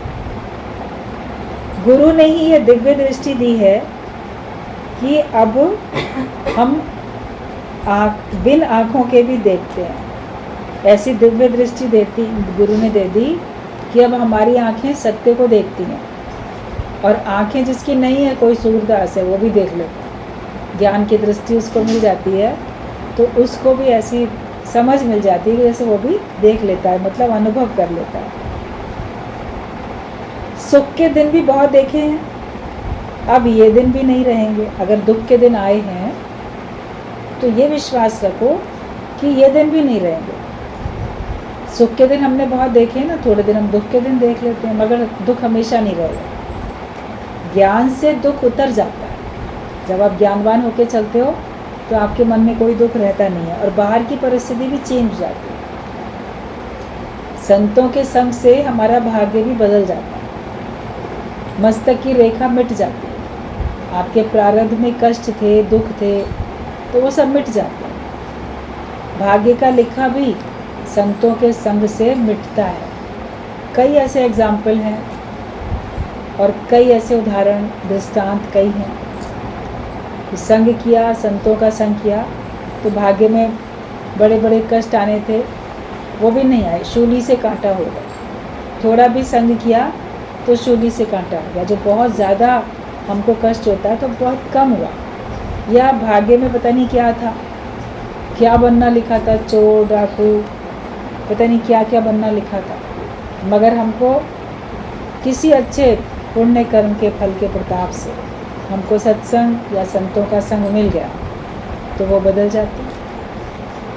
गुरु ने ही ये दिव्य दृष्टि दी है कि अब हम बिन आँखों के भी देखते हैं। ऐसी दिव्य दृष्टि देती गुरु ने दे दी कि अब हमारी आँखें सत्य को देखती हैं, और आँखें जिसकी नहीं है, कोई सूरदास है, वो भी देख लेता है। ज्ञान की दृष्टि उसको मिल जाती है तो उसको भी ऐसी समझ मिल जाती है कि जैसे वो भी देख लेता है, मतलब अनुभव कर लेता है। सुख के दिन भी बहुत देखे हैं, अब ये दिन भी नहीं रहेंगे। अगर दुख के दिन आए हैं तो ये विश्वास रखो कि ये दिन भी नहीं रहेंगे। सुख के दिन हमने बहुत देखे हैं ना, थोड़े दिन हम दुख के दिन देख लेते हैं, मगर दुख हमेशा नहीं रहेगा। ज्ञान से दुख उतर जाता है। जब आप ज्ञानवान होकर चलते हो तो आपके मन में कोई दुख रहता नहीं है, और बाहर की परिस्थिति भी चेंज हो जाती है। संतों के संग से हमारा भाग्य भी बदल जाता है, मस्तक की रेखा मिट जाती है। आपके प्रारब्ध में कष्ट थे, दुख थे, तो वो सब मिट जाते हैं। भाग्य का लिखा भी संतों के संग से मिटता है। कई ऐसे एग्जाम्पल हैं और कई ऐसे उदाहरण, दृष्टांत कई हैं। संग किया, संतों का संग किया तो भाग्य में बड़े बड़े कष्ट आने थे, वो भी नहीं आए, शूली से कांटा हो गया। थोड़ा भी संग किया तो शूली से कांटा हो गया। जो बहुत ज़्यादा हमको कष्ट होता है तो बहुत कम हुआ। या भाग्य में पता नहीं क्या था, क्या बनना लिखा था, चोर डाकू, पता नहीं क्या क्या बनना लिखा था, मगर हमको किसी अच्छे पुण्य कर्म के फल के प्रताप से हमको सत्संग या संतों का संग मिल गया तो वो बदल जाते।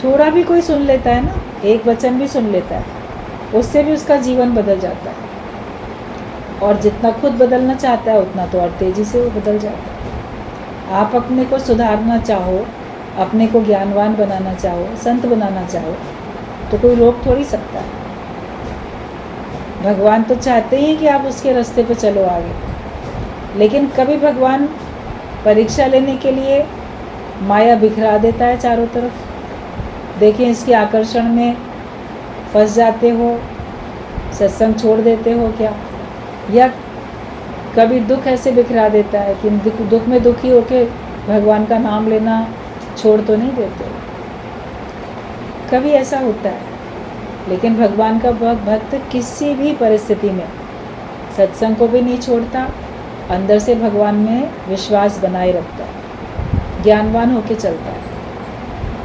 थोड़ा भी कोई सुन लेता है ना, एक वचन भी सुन लेता है, उससे भी उसका जीवन बदल जाता है। और जितना खुद बदलना चाहता है उतना तो और तेज़ी से वो बदल जाता है। आप अपने को सुधारना चाहो, अपने को ज्ञानवान बनाना चाहो, संत बनाना चाहो, तो कोई रोक थोड़ी सकता है। भगवान तो चाहते ही कि आप उसके रास्ते पे चलो आगे, लेकिन कभी भगवान परीक्षा लेने के लिए माया बिखरा देता है चारों तरफ। देखिए, इसके आकर्षण में फंस जाते हो, सत्संग छोड़ देते हो क्या? या कभी दुख ऐसे बिखरा देता है कि दुख में दुखी होके भगवान का नाम लेना छोड़ तो नहीं देते। कभी ऐसा होता है, लेकिन भगवान का भक्त किसी भी परिस्थिति में सत्संग को भी नहीं छोड़ता, अंदर से भगवान में विश्वास बनाए रखता है, ज्ञानवान होके चलता है।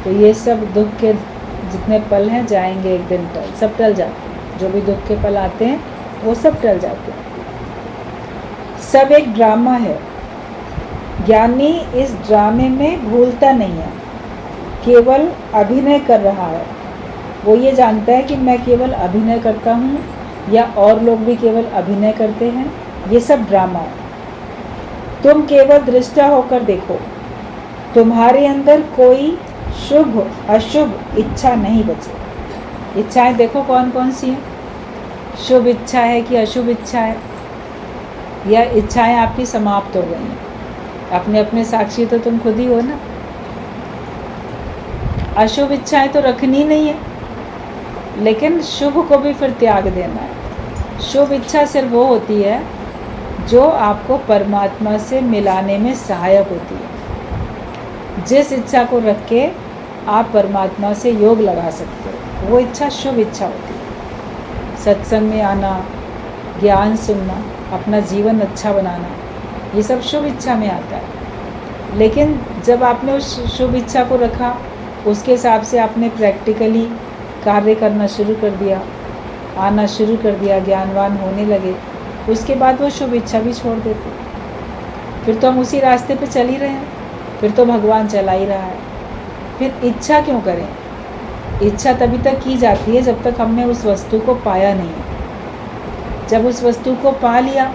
तो ये सब दुख के जितने पल हैं जाएंगे, एक दिन सब टल जाते हैं। जो भी दुख के पल आते हैं वो सब टल जाते हैं। सब एक ड्रामा है। ज्ञानी इस ड्रामे में भूलता नहीं है, केवल अभिनय कर रहा है। वो ये जानता है कि मैं केवल अभिनय करता हूँ या और लोग भी केवल अभिनय करते हैं, ये सब ड्रामा है। तुम केवल दृष्टा होकर देखो, तुम्हारे अंदर कोई शुभ अशुभ इच्छा नहीं बचे। इच्छाएं देखो कौन कौन सी हैं। शुभ इच्छा है कि अशुभ इच्छा है, या इच्छाएं आपकी समाप्त हो गई हैं? अपने अपने साक्षी तो तुम खुद ही हो ना। अशुभ इच्छाएं तो रखनी नहीं है, लेकिन शुभ को भी फिर त्याग देना है। शुभ इच्छा सिर्फ वो होती है जो आपको परमात्मा से मिलाने में सहायक होती है। जिस इच्छा को रख के आप परमात्मा से योग लगा सकते हो, वो इच्छा शुभ इच्छा होती है। सत्संग में आना, ज्ञान सुनना, अपना जीवन अच्छा बनाना, ये सब शुभ इच्छा में आता है। लेकिन जब आपने उस शुभ इच्छा को रखा, उसके हिसाब से आपने प्रैक्टिकली कार्य करना शुरू कर दिया, आना शुरू कर दिया, ज्ञानवान होने लगे, उसके बाद वो शुभ इच्छा भी छोड़ देते। फिर तो हम उसी रास्ते पे चल ही रहे हैं, फिर तो भगवान चला ही रहा है। फिर इच्छा क्यों करें? इच्छा तभी तक की जाती है जब तक हमने उस वस्तु को पाया नहीं है। जब उस वस्तु को पा लिया,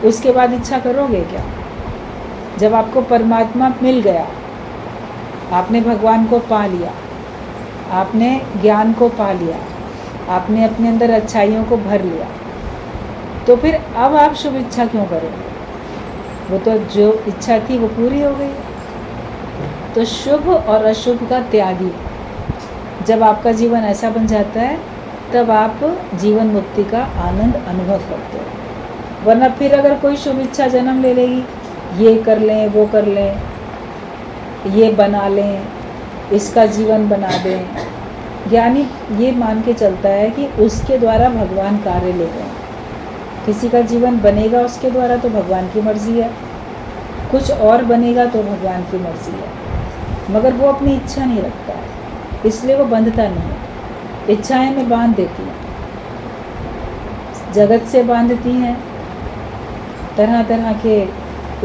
उसके बाद इच्छा करोगे क्या? जब आपको परमात्मा मिल गया, आपने भगवान को पा लिया, आपने ज्ञान को पा लिया, आपने अपने अंदर अच्छाइयों को भर लिया, तो फिर अब आप शुभ इच्छा क्यों करोगे? वो तो जो इच्छा थी वो पूरी हो गई। तो शुभ और अशुभ का त्यागी, जब आपका जीवन ऐसा बन जाता है, तब आप जीवन मुक्ति का आनंद अनुभव करते हो। वरना फिर अगर कोई शुभ इच्छा जन्म ले लेगी, ये कर लें, वो कर लें, ये बना लें, इसका जीवन बना दें, यानी ये मान के चलता है कि उसके द्वारा भगवान कार्य ले रहे हैं। किसी का जीवन बनेगा उसके द्वारा तो भगवान की मर्ज़ी है, कुछ और बनेगा तो भगवान की मर्ज़ी है, मगर वो अपनी इच्छा नहीं रखता है, इसलिए वो बंधता नहीं है। इच्छाएं में बांध देती हैं, जगत से बांधती हैं, तरह तरह के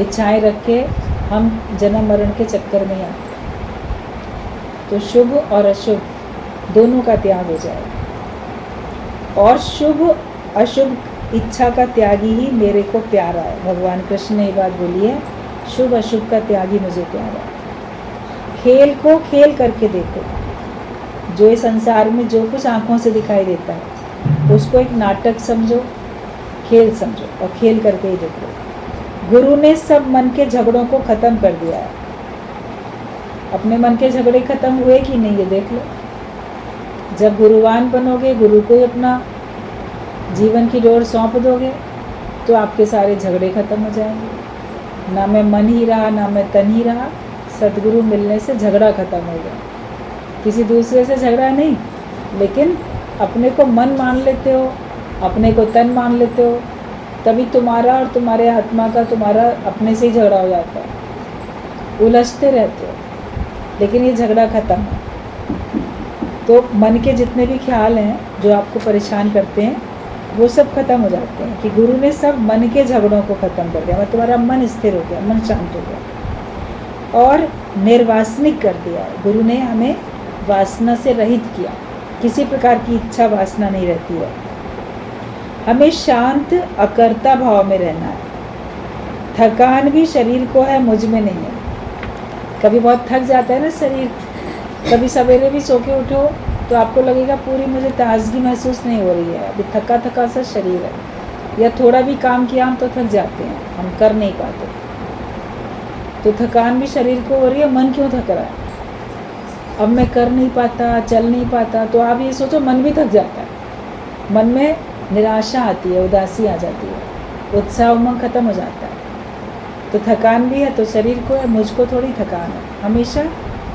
इच्छाएं रख के हम जन्म मरण के चक्कर में आते हैं। तो शुभ और अशुभ दोनों का त्याग हो जाए, और शुभ अशुभ इच्छा का त्यागी ही मेरे को प्यारा है। भगवान कृष्ण ने ये बात बोली है, शुभ अशुभ का त्यागी मुझे प्यारा है। खेल को खेल करके देखो, जो इस संसार में जो कुछ आँखों से दिखाई देता है उसको एक नाटक समझो, खेल समझो, और खेल करके ही देखो। गुरु ने सब मन के झगड़ों को ख़त्म कर दिया है। अपने मन के झगड़े ख़त्म हुए कि नहीं, ये देख लो। जब गुरुवान बनोगे, गुरु को ही अपना जीवन की डोर सौंप दोगे, तो आपके सारे झगड़े ख़त्म हो जाएंगे। ना मैं मन ही रहा, ना मैं तन ही रहा, सदगुरु मिलने से झगड़ा ख़त्म हो गया। किसी दूसरे से झगड़ा नहीं, लेकिन अपने को मन मान लेते हो, अपने को तन मान लेते हो, तभी तुम्हारा और तुम्हारे आत्मा का, तुम्हारा अपने से ही झगड़ा हो जाता है। उलझते रहते हो, लेकिन ये झगड़ा ख़त्म है। तो मन के जितने भी ख्याल हैं जो आपको परेशान करते हैं, वो सब खत्म हो जाते हैं कि गुरु ने सब मन के झगड़ों को ख़त्म कर दिया। मतलब तुम्हारा मन स्थिर हो गया, मन शांत हो गया और निर्वासनिक कर दिया। गुरु ने हमें वासना से रहित किया, किसी प्रकार की इच्छा वासना नहीं रहती है। हमें शांत अकर्ता भाव में रहना है। थकान भी शरीर को है, मुझ में नहीं है। कभी बहुत थक जाता है ना शरीर, कभी सवेरे भी सो के उठो तो आपको लगेगा पूरी मुझे ताजगी महसूस नहीं हो रही है, अभी थका थका सा शरीर है, या थोड़ा भी काम किया हम तो थक जाते हैं, हम कर नहीं पाते। तो थकान भी शरीर को हो रही है, मन क्यों थक रहा है? अब मैं कर नहीं पाता, चल नहीं पाता, तो आप ये सोचो मन भी थक जाता है। मन में निराशा आती है, उदासी आ जाती है, उत्साह उमंग खत्म हो जाता है। तो थकान भी है तो शरीर को है, मुझको थोड़ी थकान है। हमेशा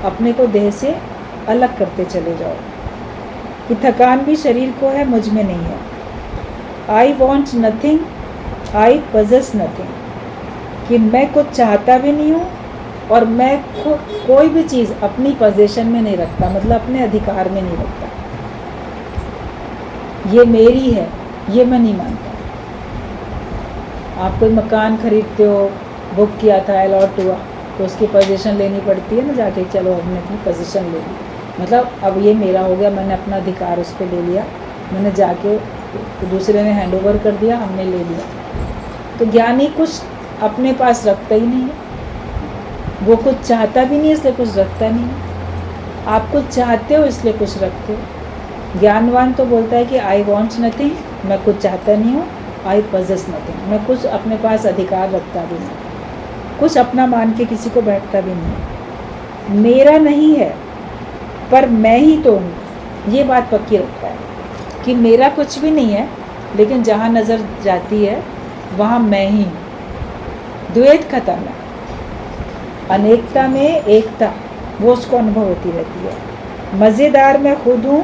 अपने को देह से अलग करते चले जाओ कि थकान भी शरीर को है, मुझ में नहीं है। I want nothing, I possess nothing, कि मैं कुछ चाहता भी नहीं हूँ और मैं कोई भी चीज़ अपनी पोजीशन में नहीं रखता, मतलब अपने अधिकार में नहीं रखता। ये मेरी है, ये मैं नहीं मानता। आप कोई मकान खरीदते हो, बुक किया था, अलॉट हुआ, तो उसकी पोजीशन लेनी पड़ती है ना जाके, चलो हमने अपनी पोजीशन ले ली, मतलब अब ये मेरा हो गया, मैंने अपना अधिकार उस पर ले लिया, मैंने जाके दूसरे ने हैंड ओवर कर दिया, हमने ले लिया। तो ज्ञानी कुछ अपने पास रखता ही नहीं है, वो कुछ चाहता भी नहीं इसलिए कुछ रखता नहीं है। आप कुछ चाहते हो इसलिए कुछ रखते हो। ज्ञानवान तो बोलता है कि आई वॉन्ट नथिंग, मैं कुछ चाहता नहीं हूँ, आई पजेस नथिंग, मैं कुछ अपने पास अधिकार रखता भी नहीं, कुछ अपना मान के किसी को बैठता भी नहीं, मेरा नहीं है पर मैं ही तो हूँ, ये बात पक्की रखता है कि मेरा कुछ भी नहीं है, लेकिन जहाँ नज़र जाती है वहाँ मैं ही हूँ। द्वैत खत्म है, अनेकता में एकता, वो उसको अनुभव होती रहती है। मज़ेदार मैं खुद हूँ,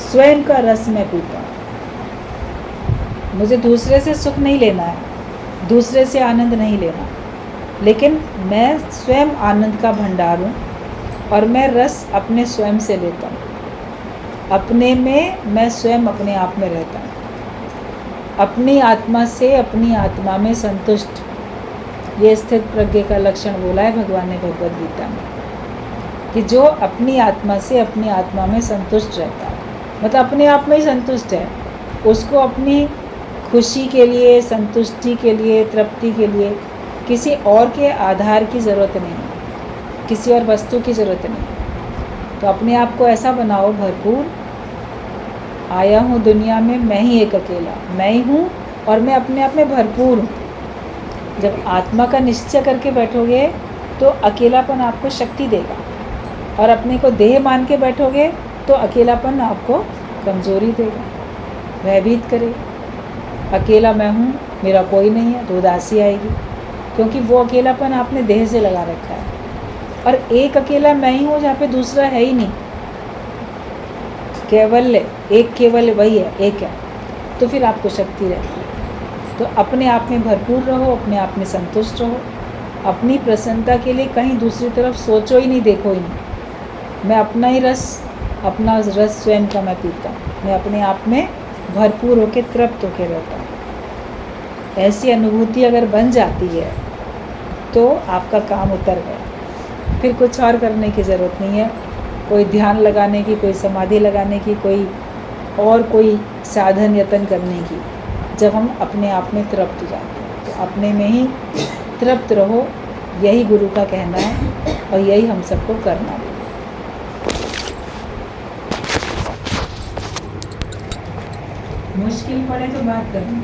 स्वयं का रस मैं पीता हूँ। मुझे दूसरे से सुख नहीं लेना है, दूसरे से आनंद नहीं लेना, लेकिन मैं स्वयं आनंद का भंडार हूँ और मैं रस अपने स्वयं से लेता हूँ। अपने में मैं स्वयं अपने आप में रहता हूँ, अपनी आत्मा से अपनी आत्मा में संतुष्ट। ये स्थित प्रज्ञ का लक्षण बोला है भगवान ने भगवद गीता में, कि जो अपनी आत्मा से अपनी आत्मा में संतुष्ट रहता है, मतलब अपने आप में ही संतुष्ट है, उसको अपनी खुशी के लिए, संतुष्टि के लिए, तृप्ति के लिए किसी और के आधार की ज़रूरत नहीं, किसी और वस्तु की ज़रूरत नहीं। तो अपने आप को ऐसा बनाओ भरपूर, आया हूँ दुनिया में मैं ही एक अकेला, मैं ही हूँ और मैं अपने आप में भरपूर हूँ। जब आत्मा का निश्चय करके बैठोगे तो अकेलापन आपको शक्ति देगा, और अपने को देह मान के बैठोगे तो अकेलापन आपको कमज़ोरी देगा, भयभीत करेगा। अकेला मैं हूँ, मेरा कोई नहीं है, तो उदासी आएगी, क्योंकि वो अकेलापन आपने देह से लगा रखा है। और एक अकेला मैं ही हूँ जहाँ पे दूसरा है ही नहीं, केवल एक, केवल वही है, एक है, तो फिर आपको शक्ति रहती है। तो अपने आप में भरपूर रहो, अपने आप में संतुष्ट रहो, अपनी प्रसन्नता के लिए कहीं दूसरी तरफ सोचो ही नहीं, देखो ही नहीं। मैं अपना ही रस, अपना रस स्वयं का मैं पीता हूँ, मैं अपने आप में भरपूर होकर तृप्त होकर रहता हूँ। ऐसी अनुभूति अगर बन जाती है तो आपका काम उतर गया, फिर कुछ और करने की ज़रूरत नहीं है, कोई ध्यान लगाने की, कोई समाधि लगाने की, कोई साधन यतन करने की। जब हम अपने आप में तृप्त हो जाते हैं तो अपने में ही तृप्त रहो, यही गुरु का कहना है और यही हम सबको करना है। मुश्किल पड़े तो बात करनी।